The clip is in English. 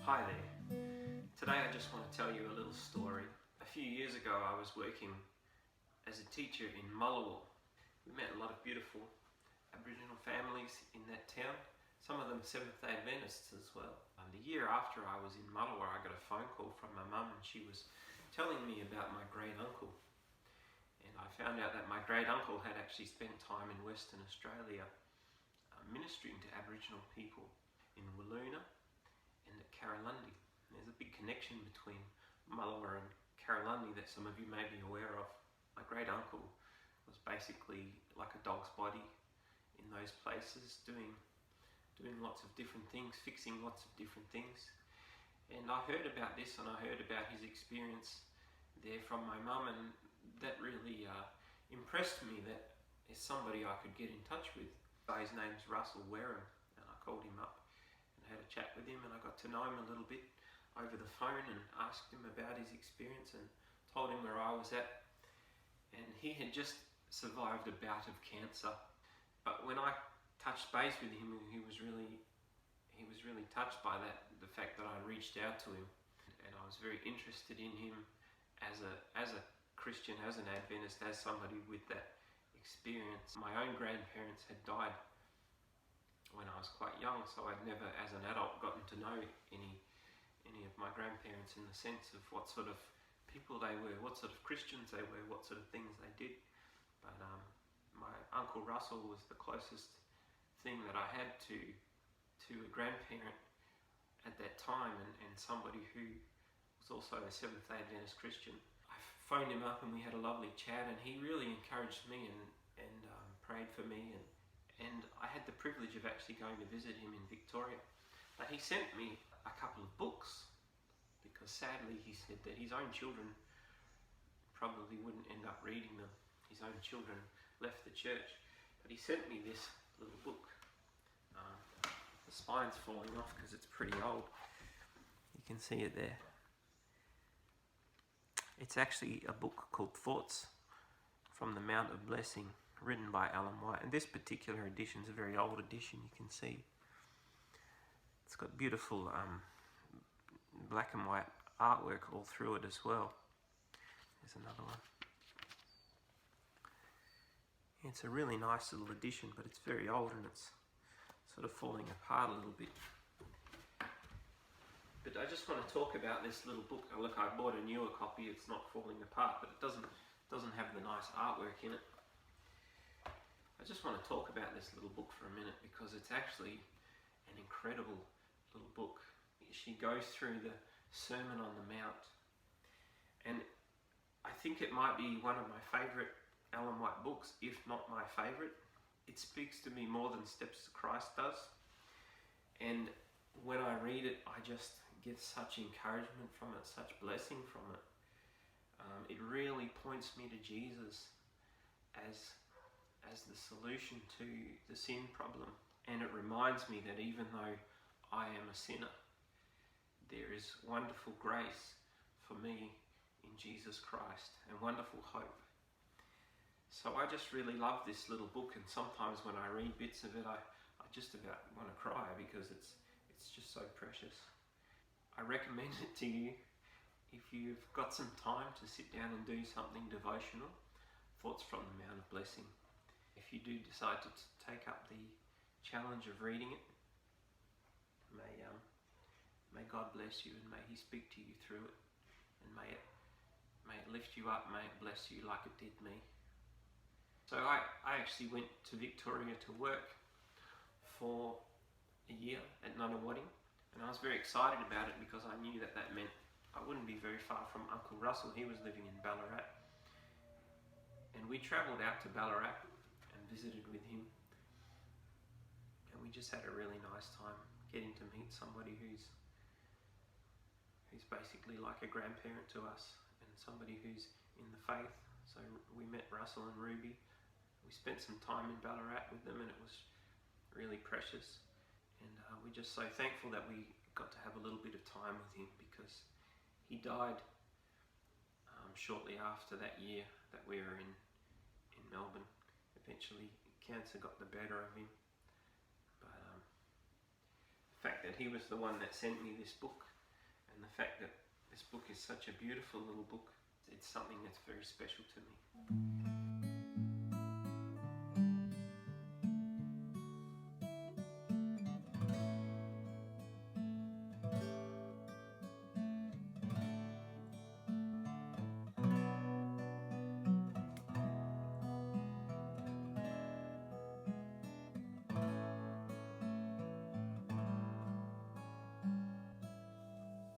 Hi there. Today I just want to tell you a little story. A few years ago I was working as a teacher in Mullewa. We met a lot of beautiful Aboriginal families in that town, some of them Seventh-day Adventists as well. The year after I was in Mullewa, I got a phone call from my mum, and she was telling me about my great uncle. And I found out that my great uncle had actually spent time in Western Australia ministering to Aboriginal people in Wiluna and at Karralundie. There's a big connection between Mullewa and Karralundie that some of you may be aware of. My great uncle was basically like a dog's body in those places, doing lots of different things, fixing lots of different things. And I heard about this, and I heard about his experience there from my mum, and that really impressed me that there's somebody I could get in touch with. His name's Russell Wareham, and I called him up and had a chat with him, and I got to know him a little bit over the phone and asked him about his experience and told him where I was at. And he had just survived a bout of cancer, but when I touched base with him, he was really touched by that, the fact that I reached out to him, and I was very interested in him as a Christian, as an Adventist, as somebody with that experience. My own grandparents had died when I was quite young, so I'd never, as an adult, gotten to know any of my grandparents in the sense of what sort of people they were, what sort of Christians they were, what sort of things they did. But my Uncle Russell was the closest thing that I had to a grandparent at that time, and somebody who was also a Seventh-day Adventist Christian. I phoned him up and we had a lovely chat, and he really encouraged me and prayed for me, and I had the privilege of actually going to visit him in Victoria. But he sent me a couple of books, because sadly he said that his own children probably wouldn't end up reading them. His own children left the church, but he sent me this little book. The spine's falling off because it's pretty old. You can see it there. It's actually a book called Thoughts from the Mount of Blessing, written by Ellen White, and this particular edition is a very old edition. You can see it's got beautiful black and white artwork all through it as well. There's another one. It's a really nice little edition, but it's very old and it's sort of falling apart a little bit. But I just want to talk about this little book. Look, I bought a newer copy. It's not falling apart, but it doesn't have the nice artwork in it. I just want to talk about this little book for a minute, because it's actually an incredible little book. She goes through the Sermon on the Mount, and I think it might be one of my favourite Ellen White books, if not my favourite. It speaks to me more than Steps to Christ does, and when I read it, I just get such encouragement from it, such blessing from it. It really points me to Jesus as the solution to the sin problem, and it reminds me that even though I am a sinner, there is wonderful grace for me in Jesus Christ, and wonderful hope. So I just really love this little book, and sometimes when I read bits of it, I just about want to cry, because it's just so precious. I recommend it to you if you've got some time to sit down and do something devotional. Thoughts from the Mount of Blessing. If you do decide to take up the challenge of reading it, may God bless you, and may He speak to you through it, and may it lift you up, may it bless you like it did me. So I actually went to Victoria to work for a year at Nunawading, and I was very excited about it, because I knew that meant I wouldn't be very far from Uncle Russell. He was living in Ballarat, and we travelled out to Ballarat and visited with him, and we just had a really nice time getting to meet somebody who's basically like a grandparent to us, and somebody who's in the faith. So we met Russell and Ruby. We spent some time in Ballarat with them, and it was really precious, and we're just so thankful that we got to have a little bit of time with him, because he died shortly after that year that we were in Melbourne. Eventually cancer got the better of him, but the fact that he was the one that sent me this book And the fact that this book is such a beautiful little book, it's something that's very special to me.